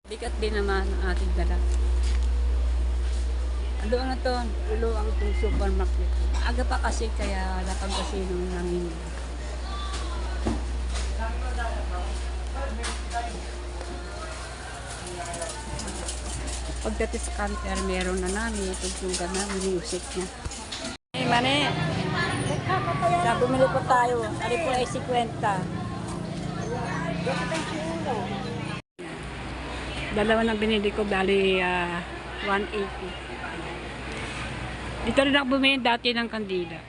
Bigat din naman ang ating dala. Ano na to? Ulo ang itong supermarket. Aga pa kasi kaya lapag kasi nung nangin. Pagdating sa counter, meron na namin. Tugtugan namin yung music niya. Hey, mani! Sabi bumili po tayo. Ari po ay 50. Dalawa na binili ko, bali 180. Dito rin ako bumili dati ng kandila.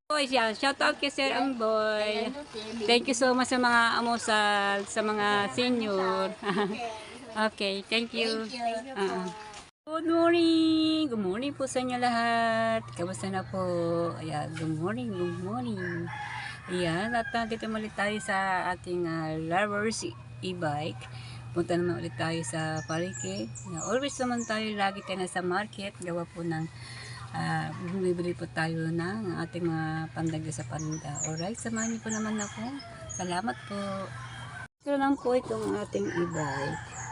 Boys, yan. Shout out kay Sir Amboy. Thank you so much sa mga amusal, sa mga senior. Okay, thank you. Good morning! Good morning po sa inyo lahat. Kamusta na po? Ayan, good morning, good morning. Ayan, at dito ulit tayo sa ating lovers e-bike. Punta naman ulit tayo sa palengke. Always naman tayo, lagi tayo nasa market. Gawa po ng, bumibili po tayo ng ating mga pandagdag sa paninda. Alright, samahan niyo po naman ako. Salamat po. Ito lang po itong ating e-bike.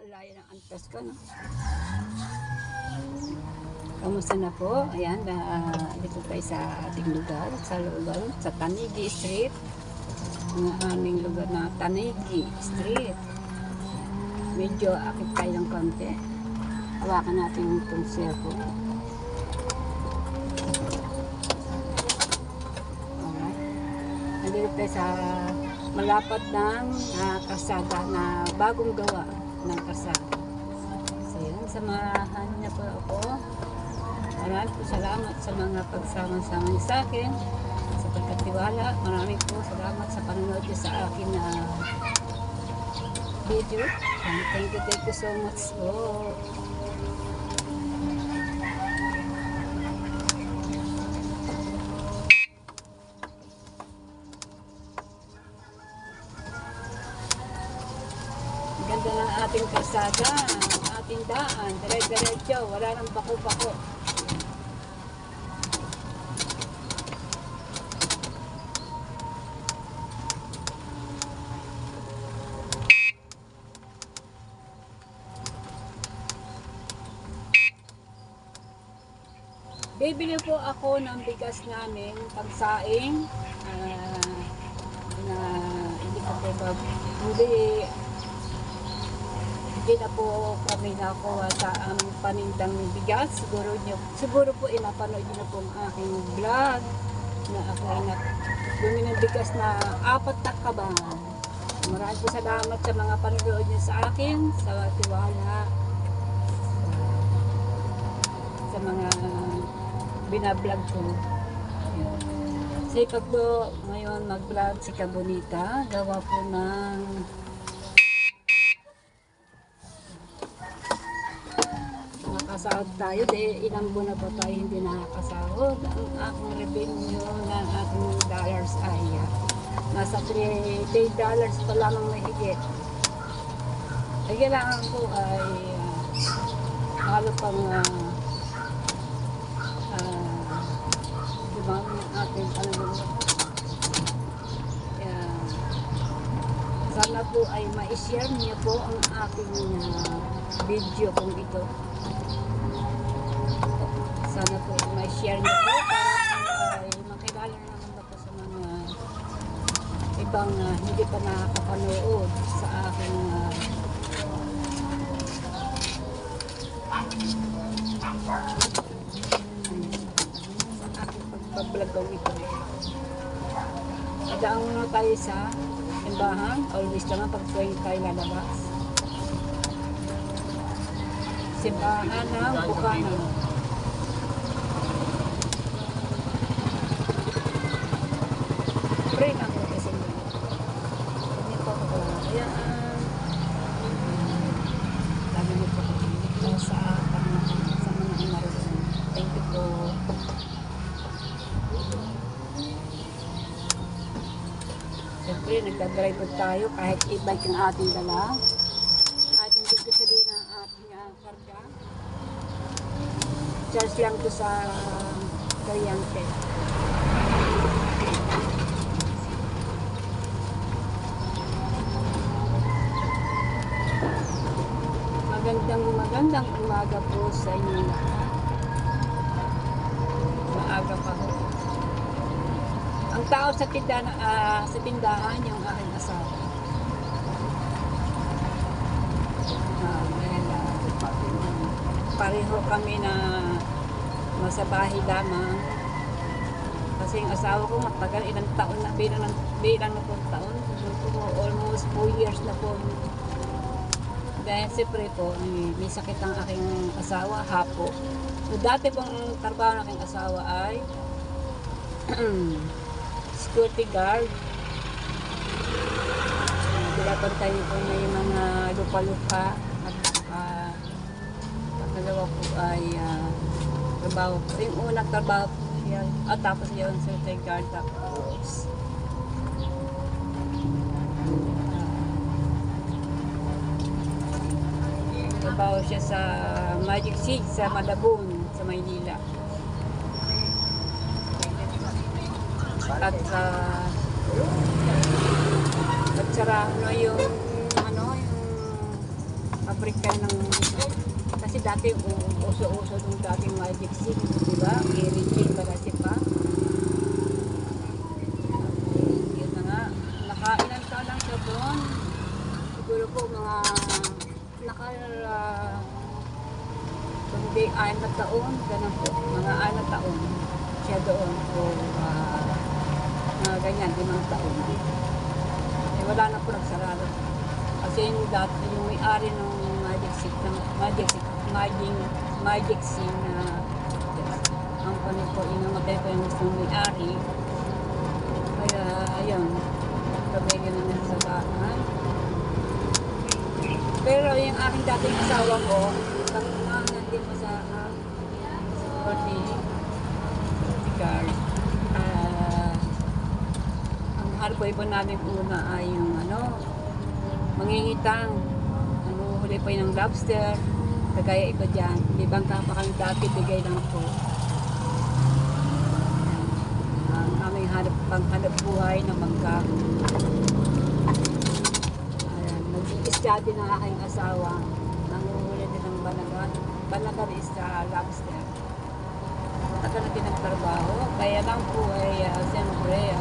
Layo ng antas ko, no? Kamusta na po? Ayan, dito tayo sa ating lugar, sa looban, sa Tanigi Street. Ang aming lugar na Tanigi Street. Medyo akit tayo ng konti. Hawakan natin itong cellphone. Alright. Nandito tayo sa malapad ng kalsada na bagong gawa ng kasama. So yan, samahan niya po ako. Maraming po salamat sa mga pagsama-sama niyo sa akin, sa pagkatiwala. Maraming po salamat sa panonood niyo sa akin na video. And thank you so much po. Ganda ng ating kalsada, ang ating daan, dire-diretso, wala nang bako-bako. Bibili po ako ng bigas namin, pagsaing, na hindi ko po hindi na po kami nakuha sa aming panindang bigas. Siguro po inapanood nyo na po ang aking vlog na ako ay bumili ng bigas na 4 na kaban. Maraming po salamat sa mga panonood nyo sa akin, sa tiwala, sa mga binablog ko. Sipag po ngayon mag-vlog si Kabonita, gawa po ng nakasahod tayo, ilang buwan na po tayo hindi nakakasahod. Ang aking revenue ng ating dollars ay nasa $3 pa lamang mahigit. Ay kailangan ko ay halo pang dumami ang ating sana po ay ma-share niyo po ang aking video kung ito. Sana po ma-share niyo po para ay makilala naman ako sa mga ibang hindi pa nakakapanood sa aking pagbablog ito. Adaan muna tayo sa simbahan. Always naman pag tayo lalabas. Simbahan ng Bukana. Pray na ako kasi. Hindi po ako. Ayan. magdadrive po tayo kahit e-bike yung ating dala. Kahit hindi ko sabihin ang ating karga. Charge lang to sa kuryente. Magandang umaga po sa inyo lahat. Maaga pa ho. Ang tao sa tindahan yung aking asawa. Pareho kami na nasa bahay lamang. Kasi yung asawa ko matagal, ilang taon na, bilang na po taon. Almost 4 years na po. Dahil siyempre po, may sakit ang aking asawa, hapo. So, dati pong trabaho ng aking asawa ay security guard. Pinapantay po niya yung mga lupa-lupa. At pangalawa po ay trabaho po. Yung unang trabaho po siya, at tapos yun security guard, tapos trabaho siya sa Magic Seed sa Malabon, sa Maynila. At sara yung pabrika ng kasi dati uso-uso nung dating Magic Seed, di ba? Kiritin ba kasi pa? Yun na nga, nakailan taon lang siya doon. Siguro po mga kundi 6 na taon, ganun po, mga 6 na taon siya doon po, mga ganyan, 5 taon. Eh, wala na po nagsarado. Kasi yung dati, yung may-ari ng Magic Seed na ang panit po, inamatay po yung gusto ng may-ari. Kaya, ayun, kabigyan na nila sa bahay. Pero yung aking dating asawa ko, nakumahanan din mo sa security guard. Ang hardboy po namin una ay yung mangingitang. Nanguhuli po yung lobster. Kagaya ito dyan. Ibang kapakang dati, bigay lang po. Ang aming panghanap buhay na bangka. Isda din ang aking asawa. Nanguhuli din ng banagan. Banagan is lobster. Tagal na din ang trabaho. Kaya lang po ay siyempre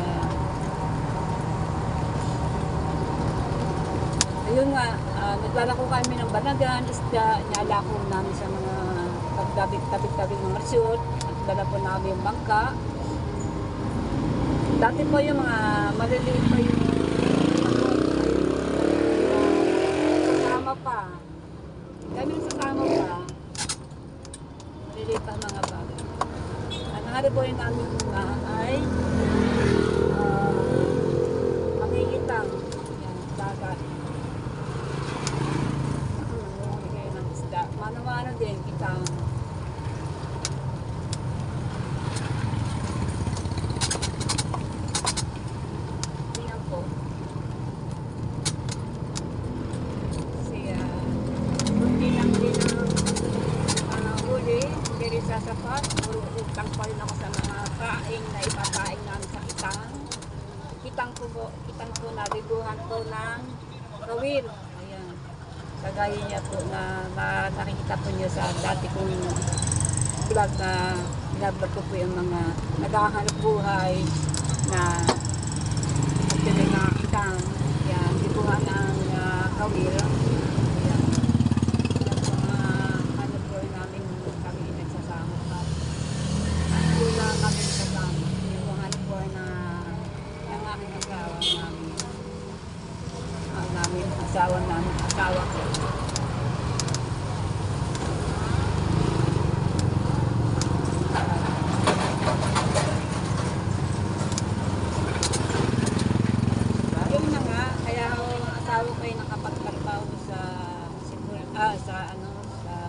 ayun nga, naglalako kami ng banagan, isda, nialako namin sa mga tabik-tabik ng resort. Nagdala po namin yung bangka. Dati po yung mga maliliit po yung pa. Kami sasama pa. Liliit pa mga bagay. Ang hariboy namin muna ay makikitang. Yan, dagat. Bigay ng isda. Mano-mano din, kitang. Tingnan po. Sasapat, utang pa rin ako sa mga kaing na ipapaing namin sa kitang. Kitang po nabiguhan po ng kawil. Ayan. Kagaya niya po na nakikita po niyo sa dati kong vlog na vlog ko po yung mga naghahanap buhay na actually na kitang. Ayan, biguhan ng kawil. Asawa ko. Ayun na nga, kaya asawa ko ay nakapagtrabaho sa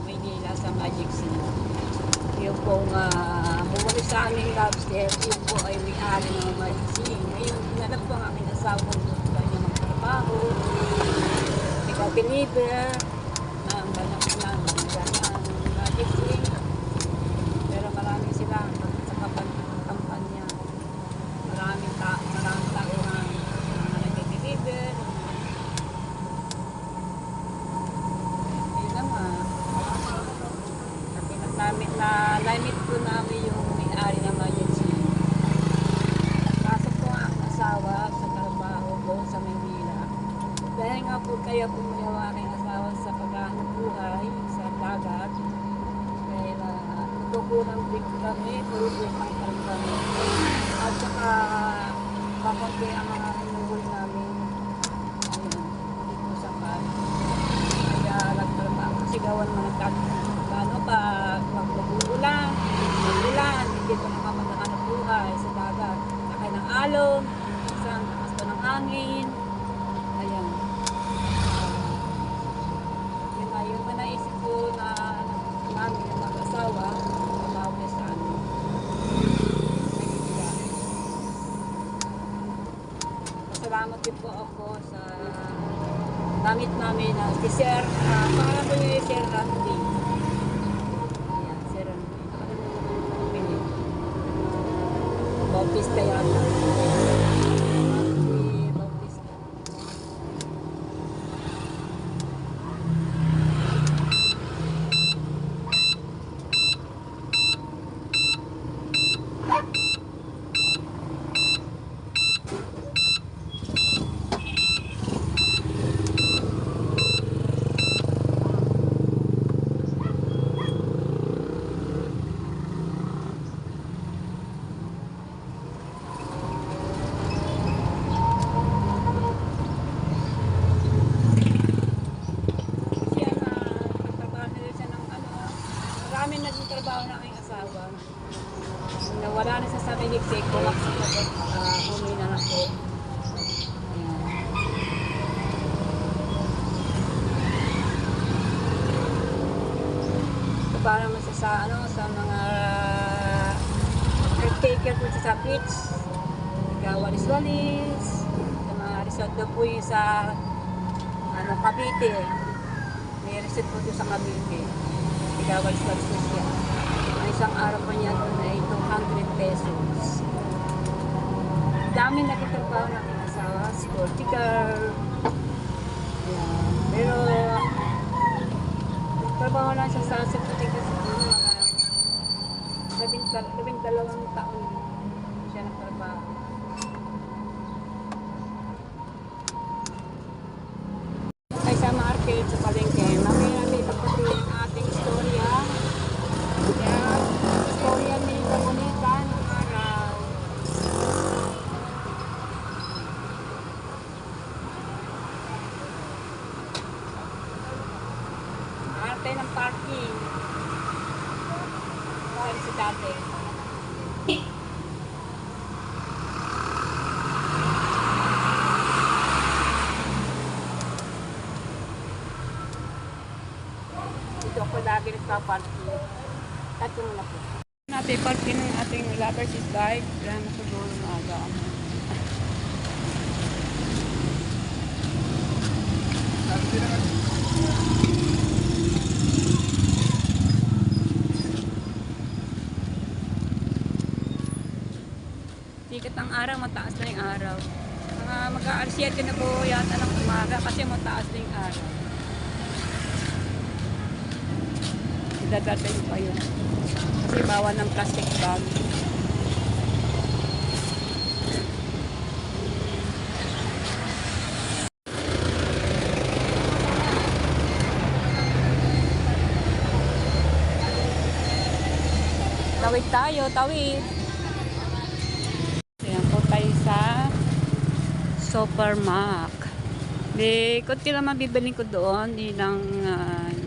Maynila, sa Magic Seed. Yung pong bumalik sa aming lobster, yung po ay may-ari ng Magic Seed. Ngayon, hinanap ko ang aking asawa ko trabaho, nag-deliver, ang balak na magic ring. Pero marami sila sa kampanya. Maraming tao na nag-deliver. Yun naman. Na-limit po namin yung may-ari ng agency. Pasok ko ang asawa sa trabaho doon sa Maynila. Dahil nga po kaya pumayawa aking asawa sa paghahanap buhay sa dagat. Dahil natutunan din kami, tulog ang kami. At saka kakunti ang mga hinuhuli namin. Ayun, dito sa kan. Kaya nagtrabaho kasi gawan mo ano pa, mag-ulan, hindi ko makapaghanap buhay sa dagat. Sakay ng alon, isang takas pa ng hangin. Ayan. Yun na, yun na naisip ko na namin yung mag-asawa, tumawag sa ano. Salamat din po ako sa gamit namin na si Sir, pangalan ko niya Sir Randy. Ayan, Sir Randy. Bautista yata. Si Bautista. Maraming naging trabaho ng aking asawa. Nawala na sa sabi higpig, kulak sa pagod, umuwi na na po. Ayan. Ito para naman sa mga caretaker po sa beach, nagwalis-walis, sa mga resort na po yung sa Cavite. May resort po sa Cavite. Nagwalis-walis na siya. Ang isang araw pa niya doon ay 200 pesos. Dami nagtatrabaho ng aking asawa, security guard. Ayan. Pero trabaho lang siya sa security guard mga 12 taon siya nagtrabaho. Ay sa market, sa palengke, mamaya natin ipagpatuloy ang ating istorya. Yan, istorya ni Kamunita ng araw. Arte ng parking. Dahil sa dati. Dito ako lagi nagpa-parking. Tatong na po. Natin parking ng ating lovers is bike. Kaya na siguro maaga ako. Sikat ang araw, mataas na yung araw. Mag-aalas 7 na po yata ng umaga kasi mataas na yung araw. Idadatayin pa yun. Kasi bawal ng plastic bag. Tawid tayo, tawid. Ayan po tayo sa Supermac. Di, kunti lang mabibiling ko doon.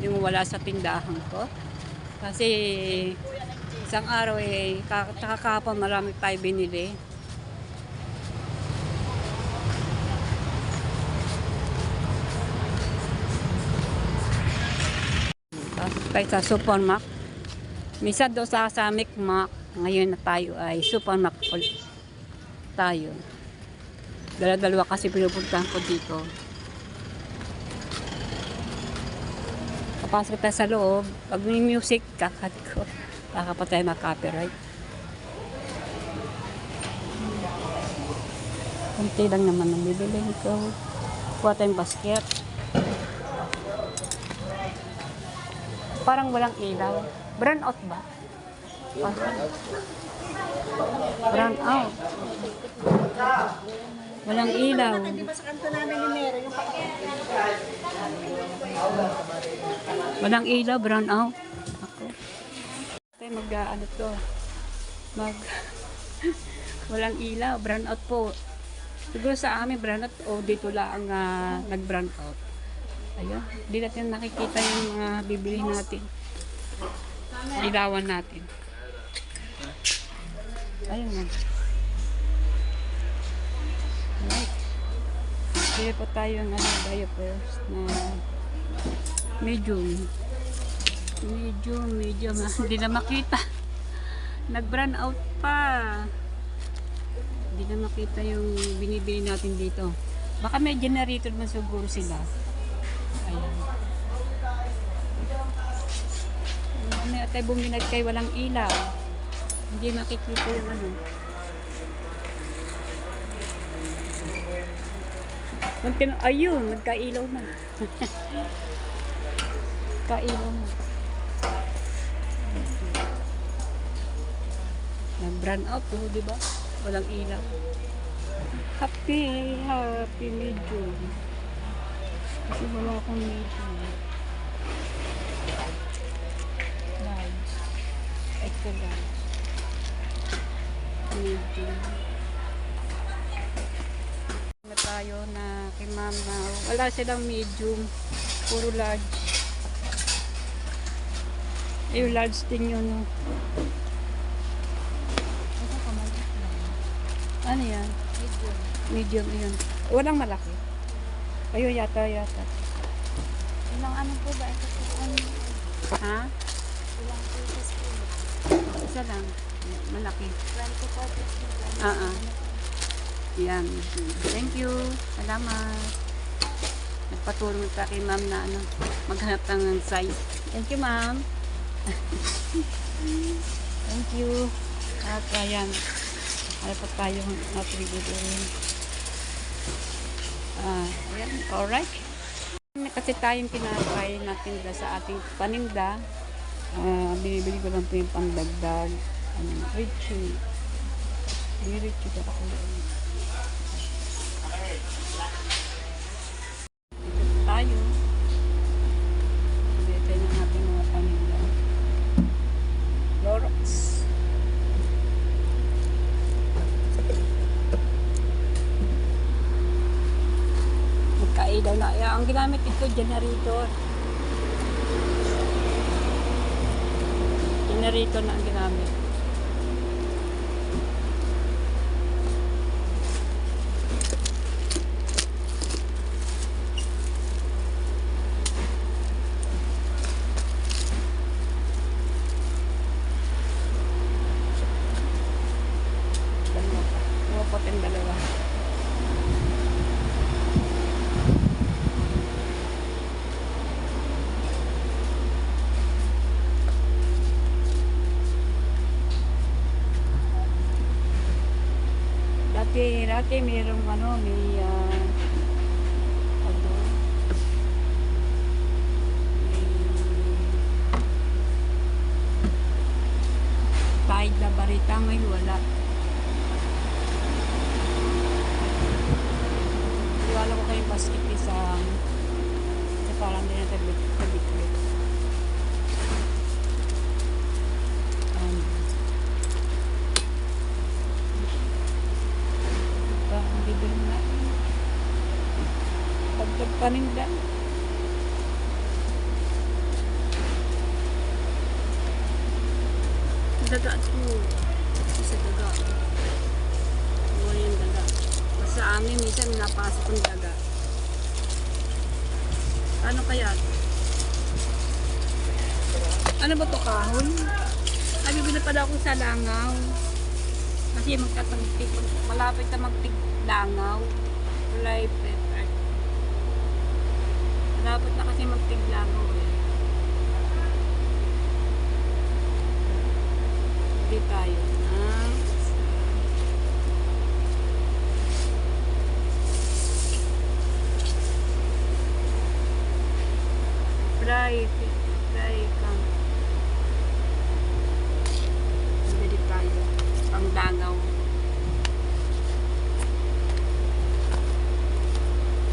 Yung wala sa tindahan ko. Kasi isang araw kakahapon marami tayo binili. Tapos tayo sa Supermac. Minsan doon sa Micmac. Ngayon na tayo ay Supermac tayo. Dala-dalawa kasi pinupuntahan ko dito. Papasok tayo sa loob. Pag may music, kakat ko. Baka pa tayo mag-copyright. Kunti lang naman ang bibilin ko. Kuha tayong basket. Parang walang ilaw. Brown out ba? Brown out. Walang ilaw. Walang ilaw, brown out. Ako. Tayo ano to. Walang ilaw, brown out po. Siguro sa amin brown out o dito lang nag-brown out. Ayun, hindi natin nakikita yung mga bibili natin. Ilawan natin. Ayun na. Alright. Bili po tayo ng diapers na medium. Medium. Hindi na makita. Nag-brown out pa. Hindi na makita yung binibili natin dito. Baka may generator man siguro sila. Ayan. May tayo buminag kay walang ilaw. Hindi makikita yung ano. Ayun, nagkailaw na. Kailaw na. Nag-brown out po, di ba? Walang ilaw. Happy medium. Kasi wala akong medium. Large. Extra large. Medium. Na tayo na kay mama. Wala silang medium. Puro large. Yung large din yun. Ano yan? Medium yun. Walang malaki. Ayun yata. Ilang ano po ba? Ito po ano? Ha? Ilang pieces po? Isa lang. Malaki. 24 pieces. Yan. Thank you. Salamat. Nagpatulong ka kay ma'am na maghanap ng size. Thank you, ma'am. Thank you. At ayan. Ano pa tayo natribute. Ayan. Alright. Kasi tayong tinatry natin sa ating paninda. Binibili ko lang po yung pandagdag. Richie. Richie ka ako. Ito tayo. Ito na natin mga paninda. Clorox. Magkailaw na. Ang ginamit ito, generator. Generator na ang ginamit. Umapot yung dalawa. Dati mayroong may kahit na barita ngayon wala. Iwala ko kayong basket isang sa parang din natin tabit-tabit. Ang bibili natin. Pagdag paninda. Daga ito. Sa daga. Wala yung daga. Sa amin, minsan napasok yung daga. Ano kaya? Ano ba ito, kahon? Ay, bibili pala ako sa langaw. Kasi malapit na magtig langaw. Private art. Dapat na kasi magtiglango eh. Hindi tayo ng private. Private. Hindi tayo. Ang dangaw.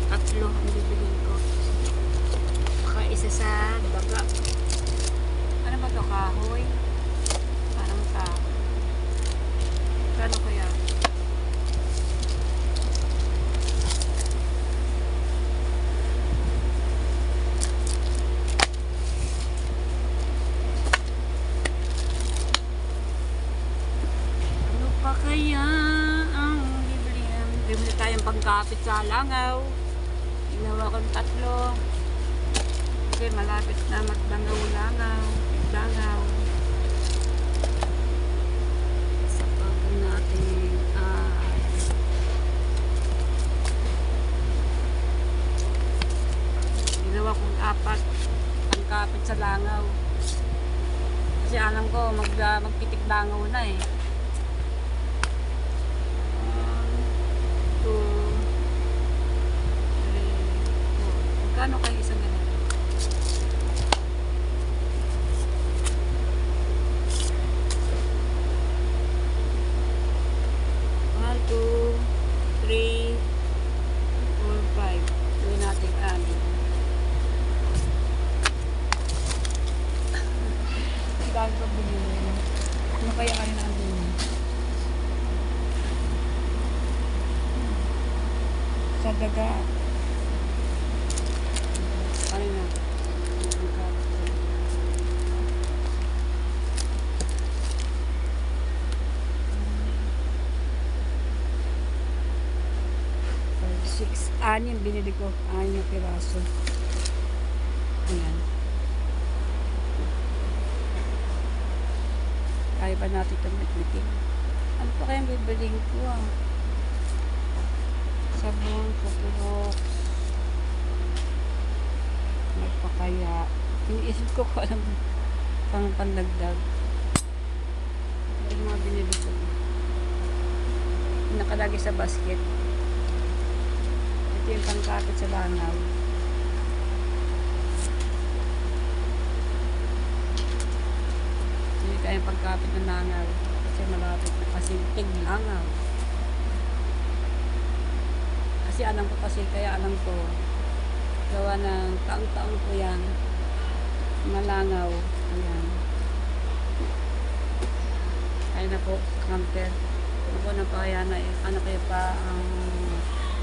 Tatlo ang bibilin ko. Baka isa sa baga. Ano ba ito? Kahoy? Parang kahoy. Kano kaya? Ano pa kaya ang bibilin? Bibili tayong pangkapit sa langaw. Ginawa kong tatlo. Kasi malapit na magdangaw-langaw. Dangaw. Sa pag natin ginawa kong apat pangkapit sa langaw. Kasi alam ko magpitik langaw na eh. 1, 2, 3, 4. Magkano kayo isang ganun? Gawin natin anin. Dahil pa bilhin. Ano kaya kayo na bilhin? Sa daga. Ano na? Anin binili ko. Anin na piraso. Ayan. Kaya ba natin itong bitbitin? Ano pa kayang bibiling ko Sabon, kupurok. Magpakaya. Iniisip ko kung alam pang pandagdag. Ito yung mga binili ko. Nakalagay sa basket. Ito yung pangkapit sa langaw. Hindi kayang pagkapit ng langaw kasi malapit na kasi tig-langaw. Kasi alam ko kasi, kaya alam ko gawa ng taong-taong ko yan malangaw. Ayan. Kaya na po, camper. Ano po na pa kaya na ano kayo pa ang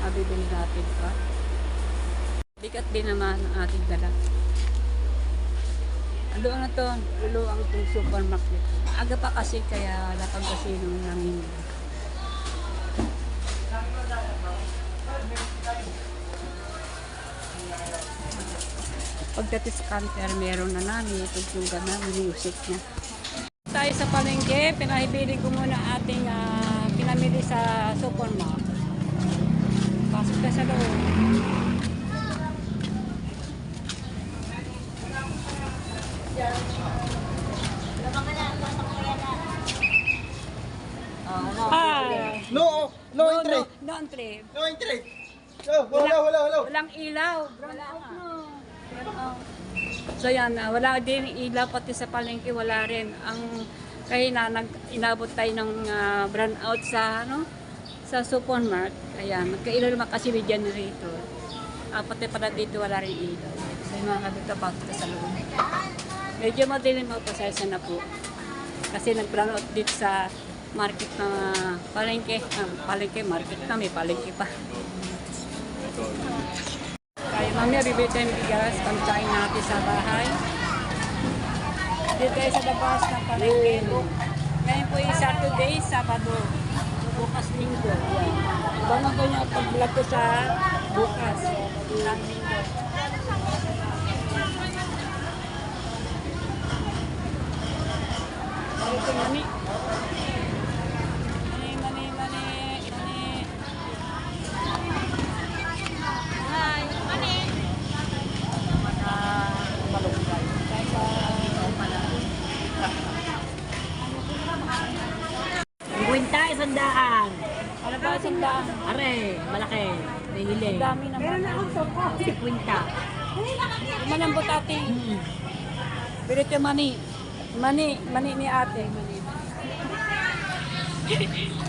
mabibili natin pa. Bigat din naman ang ating dala. Luang na to, luang itong supermarket. Aga pa kasi kaya lapag kasi nung namin. Pagdating sa counter, meron na namin itugtugan namin, music niya. Tayo sa palengke, pinahibili ko muna ating pinamili sa supermarket. Pasok ka sa loob. No entry. No entry. No entry. No, wala. Walang ilaw. So yan, wala din ilaw pati sa palengke, wala rin. Ang kaya inabot tayo ng brand out sa sa supermarket. Ayan, magkailaw naman kasi may generator. Pati pala dito wala rin ilaw. So yung mga dito pasok sa loob. Medyo madilim magpasaysa na po. Kasi nag-brand out dito sa market na palengke. Palengke, market na, may palengke pa. Kaya mamaya bibili tayo ng bigas, pagkain natin sa bahay. Dito tayo sa labas ng palengke. Ngayon po yung Saturday, Sabado. Bukas Linggo. Iba man ganyan pag-vlog ko sa bukas. Ilang Linggo. Ito mani. Mani. sandaan. Ano ba sandaan? Are, malaki. Nahili. Ang dami naman. Meron na akong sopa. 50. Malambot ate. Birit yung mani. Mani ni ate. Mani.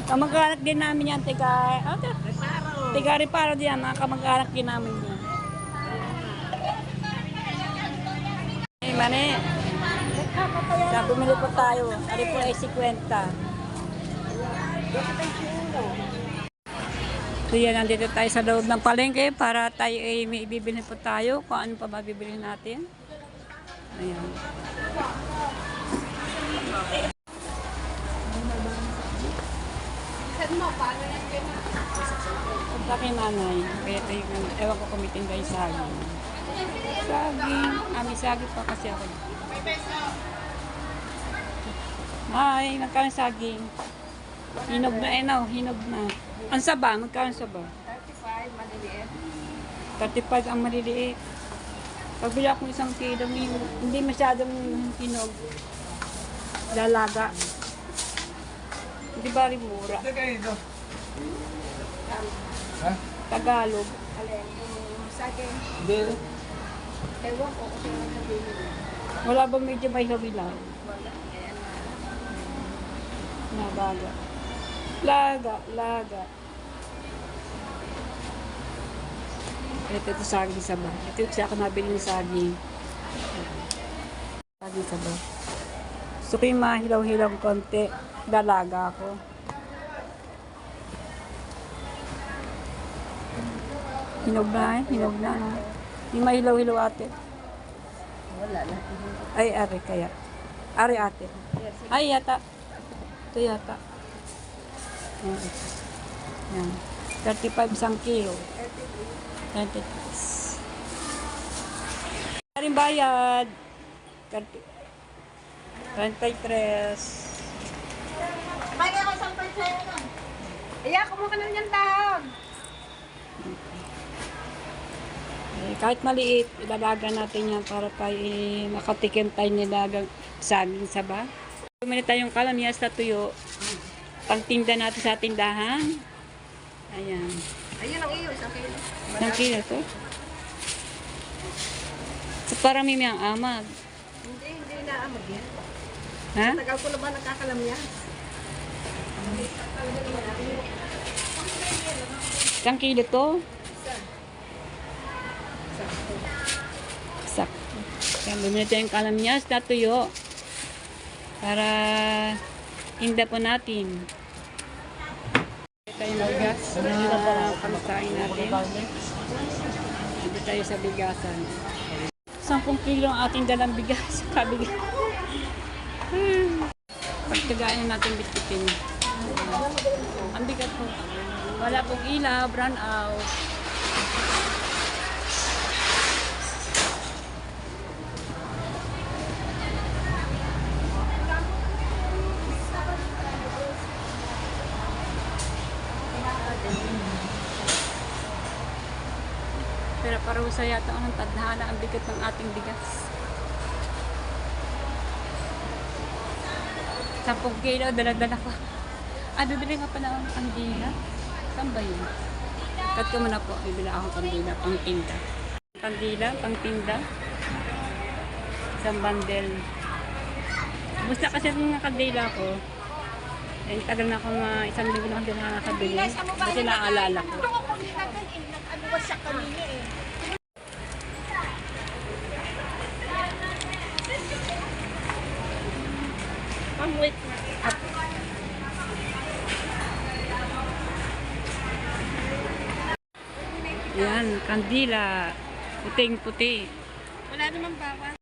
Kamag-anak din namin yan, tiga Reparo din yan, mga kamag-anak din namin yan. Hey, mani. Sabi bumili po tayo. Ari po ay 50. So yan, nandito tayo sa loob ng palengke para tayo ay may bibili po tayo kung ano pa mabibili natin. Ayan. Punta kay nanay. Kaya tayo, ewan ko kumitin tayo saging. Saging. Saging pa kasi ako. Ay, magkano saging? Hinog na hinog na. Ang saba, magkano saba? 35, maliliit. 35 ang maliliit. Pagbili ako isang kilo, hindi masyadong hinog. Lalaga. Hindi ba rin mura? Ito kayo ito. Ha? Tagalog. Alin, yung saging. Hindi. Ewan ko kung sino nagsabihin nila. Wala ba medyo may hawilaw? Wala. Ayan na. Nabaga. Laga. Ito saging saba. Ito yung siya ako nabili ng saging. Saging saba. Gusto ko yung mahilaw-hilaw konti. Dalaga ako. Hinog na. No? Yung mahilaw-hilaw ate. Wala na. Ay, are kaya. Are ate. Ay, yata. Ito yata. Yan. 35 isang kilo. 30 pesos. Rin bayad. 33. Bagay ako isang sa'yo na. Iya, kumuha ka na niyang dahon. Kahit maliit, ilalaga natin yan para tayo makatikim tayo nilagang saging saba. Bumili tayong kalamyas na tuyo. Pangtinda natin sa tindahan. Ayan. Ayun ang iyo, isang kilo. Isang kilo to. So, parang may ang amag. Hindi na amag yan. Ha? Tagal ko na ba nakakalamyas? Isang kilo to. Sakto. Kaya bumili tayong kalamyas na tuyo. Para tinda po natin. Ito yung bigas na pangsain natin. Dito tayo sa bigasan. 10 kilo ang ating dalang bigas. Kabigas. Pagtagaan natin bitbitin. Ang bigat po. Wala pong ilaw, brown out. Pero parusa yata ang tadhana ang bigat ng ating bigas. 10 kilo, dala-dala ko. Bibili nga pala ang kandila. Saan ba yun? Cut ko muna po. Bibili akong kandila, pang tinda. Kandila, pang tinda. Isang bundle. Basta kasi yung kandila ko. Eh, tagal na akong isang linggo na hindi nakakabili. Kasi naaalala ko. Ano ba sa kanina eh? Wait na. Yan, kandila. Puting-puti. Wala naman bawa.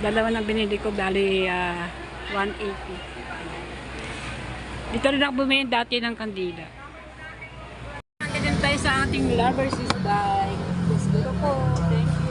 Dalawa na binili ko, bali 180. Dito rin ako bumili dati ng kandila. Ganyan tayo sa ating Lovers is Die. Let's go po. Thank you.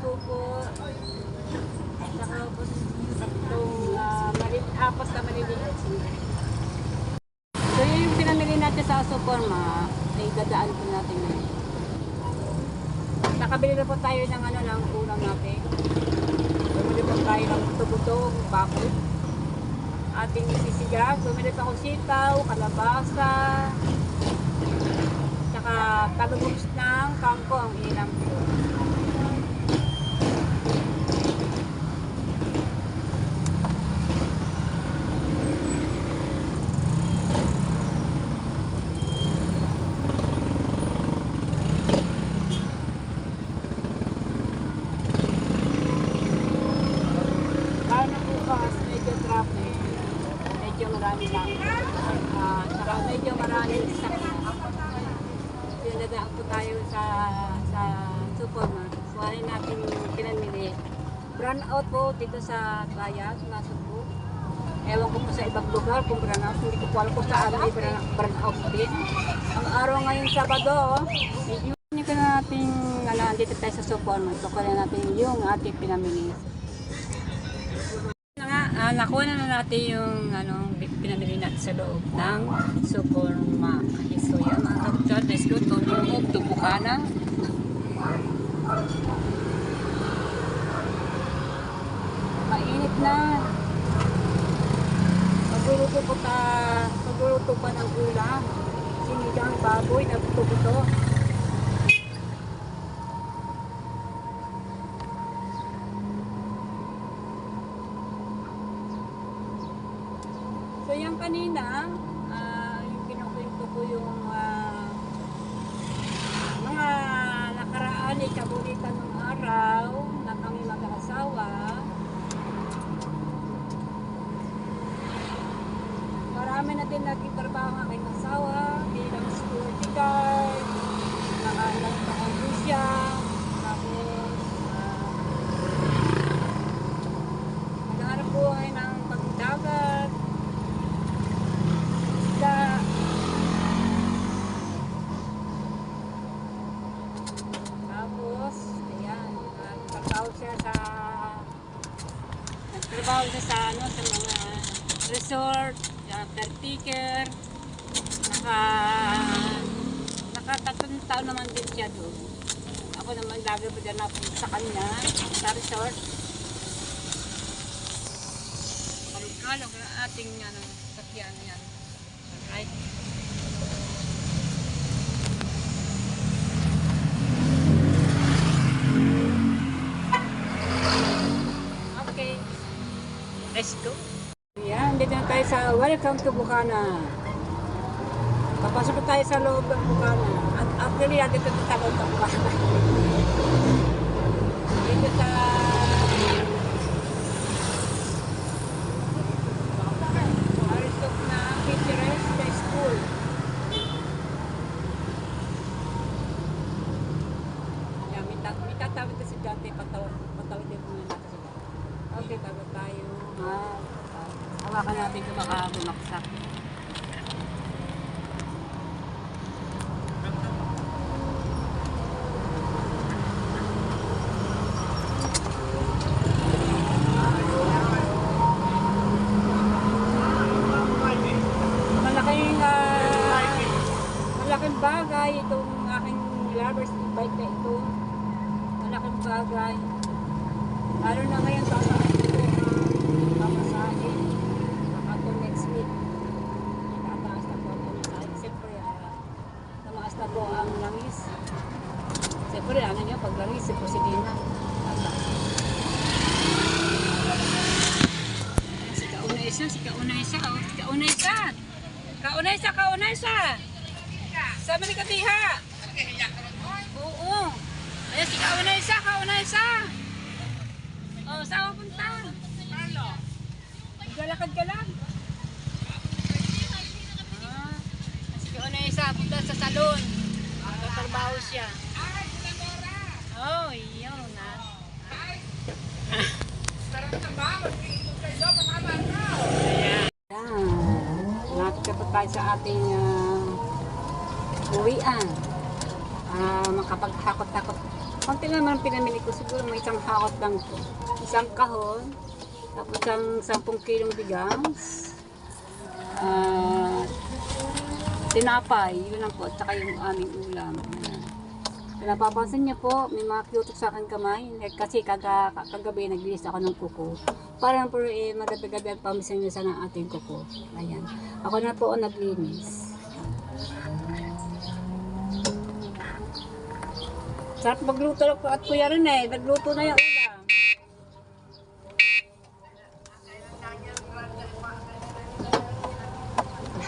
suko. Saka po tatlong apat na maliliit. So yun yung pinamili natin sa Superma. Ay dadaan po natin ngayon. Nakabili na po tayo ng ano lang ulam natin. Bumili po tayo ng buto-buto, baboy. Ating isisigang. Bumili pa akong sitaw, kalabasa. Tsaka talubos ng kangkong. Ilang po. Medyo marami lang. Saka medyo maraming sakit. Pinadaan po tayo sa supermarket. Kuhanin natin yung pinamili. Brown out po dito sa bayan, nasa po. Ewan ko po sa ibang lugar kung brown out. Hindi ko po alam kung saan may brown out din. Ang araw ngayong Sabado, hindi ko na natin, dito tayo sa supermarket. So, kuhanin natin yung ating pinamili. Nakuha na natin yung pinamili natin sa loob ng supermarket. So yan mga kapatid, let's go to loob, to Bukana. Mainit na. Magluluto pa ng ulam. Sinigang baboy na buto-buto. So yung kanina, yung kinukwento ko yung mga nakaraan ay kabulitan ng araw na kami mag-asawa. Marami na din nagkitrabaho ang aking asawa bilang security guard, nagtakampo siya, tapos naghahanap buhay ng pagdagat. Tapos, ayan, nagtrabaho siya sa mga resort, caretaker. Nakatatlong taon naman din siya doon. Ako naman lagi pa dyan ako sa kanya, sa resort. Pagkalog na ating sakyan yan. Right? Okay. Let's go. Yan, dito na tayo sa Welcome to Bukana. Papasok na tayo sa loob ng Bukana. At actually, dito na sa loob ng Bukana. Dito sa Aristok na Pictures sa school. Yan, may tatawid na si Dante. Patawid din muna natin si Dante. Okay, bago tayo. Hawakan natin kung baka bumaksak. Malaking bagay itong aking lovers bike na ito. Malaking bagay. Lalo na ngayon sasakay ko ang pamasahin. Ako next week. Tataas na po ako sa akin. Siyempre, tamaas na po ang langis. Siyempre, ano niya, pag langis, si Dina. Si Kaunaysa. Sabi ni Katiha. Oo. Ayan, si Kaunaysa. Oh, saan mo punta? Galakad ka lang. Si Kaunaysa, punta sa salon. Magtatrabaho siya. Oh, yun na. Ayan. Nakikita tayo sa ating uwian. Makapagtakot-takot Konti lang naman pinamili ko. Siguro may isang hakot lang po. Isang kahon. Tapos isang 10 kilong bigas. Tinapay. Yun lang po. At saka yung aming ulam. Kung napapansin niyo po, may mga kyotok sa aking kamay. Kasi kagabi naglinis ako ng kuko. Para po madagdagan pamisan niya sa ng ating kuko. Ayan. Ako na po naglinis. Sarap magluto po at kuya rin eh. Nagluto na yung ulam.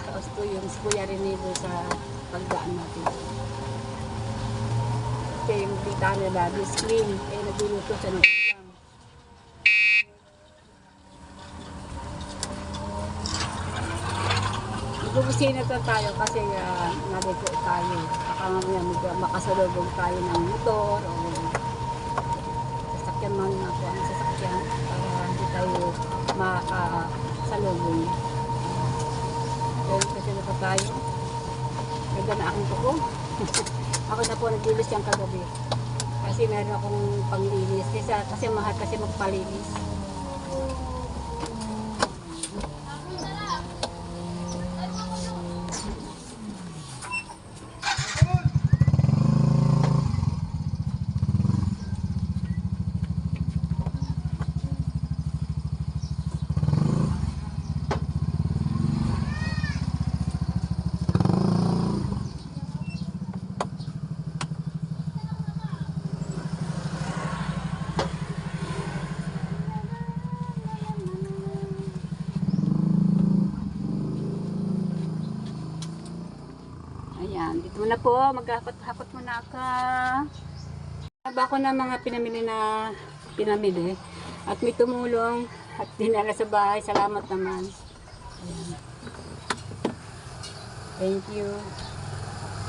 Tapos po yung kuya rin nito sa pagdaan natin. Kaya yung bita nila, this clean. Kaya nagluluto siya ng ulam. Magbubusin na tayo kasi nalito tayo. Baka mamaya makasalubog tayo ng motor o sasakyan man ako ang sasakyan para hindi tayo makasalubog. Kaya kasi na pa tayo. Ganda na aking kuko. Ako na po naglilis yung kagabi. Kasi meron akong panglinis. Kasi mahal kasi magpalinis. Ayan, dito muna po, maghakot-hakot muna ako. Haba ko na mga pinamili at may tumulong at dinala sa bahay. Salamat naman. Ayan. Thank you.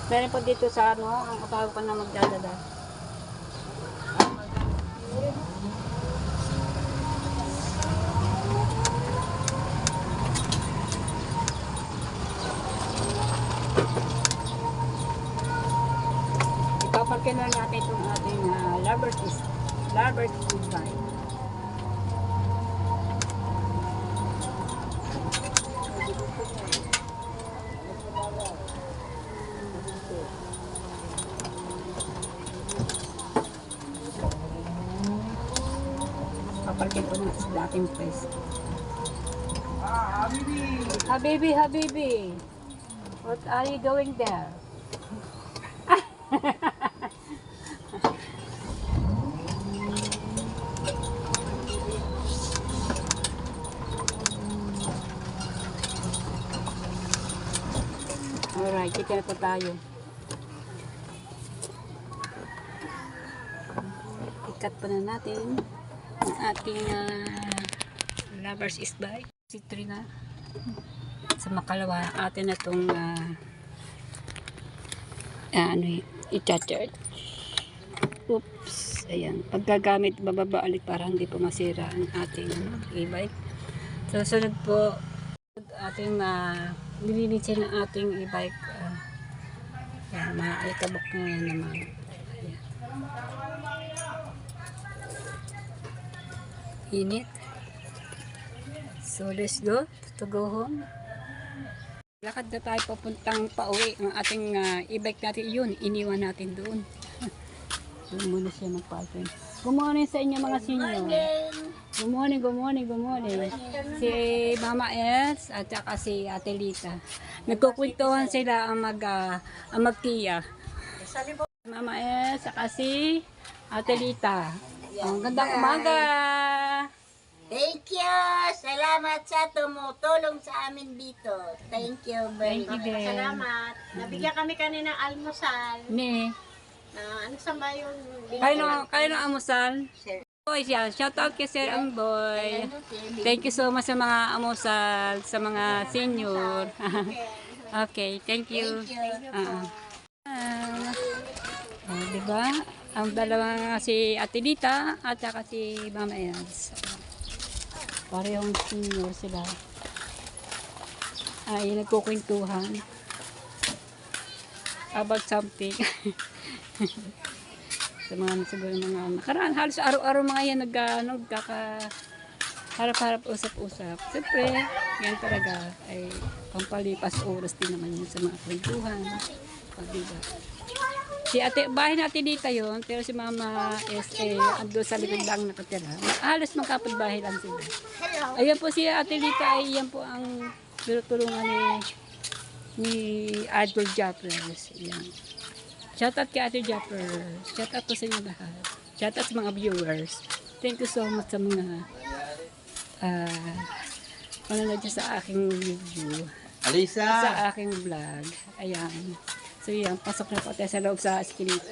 Meron po dito sa ang katawag ko na magdadala. Ipaparkin na natin itong ating Lovers Goodbye. Paparkin ko na sa dating place. Habibi, what are you doing there? Alright, kita na po tayo. Ikat pa na natin ang ating Lovers is by C3 na. Sa makalawa, atin na itong i-charge. Oops. Ayan. Paggagamit, bababa ulit para hindi po masira ang ating e-bike. So, sunod po, ating nilinisin ang ating e-bike. Ayan, maalikabok na yan naman. Ayan. Init. So, let's go to go home. Lakad na tayo papuntang pauwi. Ang ating e-bike natin, yun, iniwan natin doon. Doon muna siya magparking. Good morning sa inyo mga senior. Good morning. Si Mama Els at saka si Ate Lita. Nagkukwentuhan sila ang magtiya. Mama Els at saka si Ate Lita. Ang gandang umaga. Thank you! Salamat sa tumutulong sa amin dito. Thank you very much. Salamat. Nabigyan kami kanina ng almusal. Ne. Ano sa ba yung Kayo na amusal? Boy siya. Shout out kay Sir Amboy. Thank you so much sa mga amusal, sa mga senior. Okay, thank you. Diba? Ang dalawa si Ate Lita at saka si Mama Els. Parehong senior sila. Ay, nagkukwentuhan about something. Sa mga siguro mga nakaraan, halos araw-araw mga yan harap-harap usap-usap. Siyempre, yan talaga ay pampalipas oras din naman yun sa mga kwentuhan. Diba? Si ate, bahay natin dito yun, pero si mama is ando sa likod lang nakatira. Halos magkapit-bahay lang sila. Ayan po si ate Lita, ay yan po ang tinutulungan ni Idol Jappers. Ayan. Shoutout kay Ate Jappers. Shoutout po sa inyo lahat. Shoutout sa mga viewers. Thank you so much sa mga manonood niyo sa aking review. Alisa! Sa aking vlog. Ayan. So yan, pasok na po tayo sa loob sa eskinita.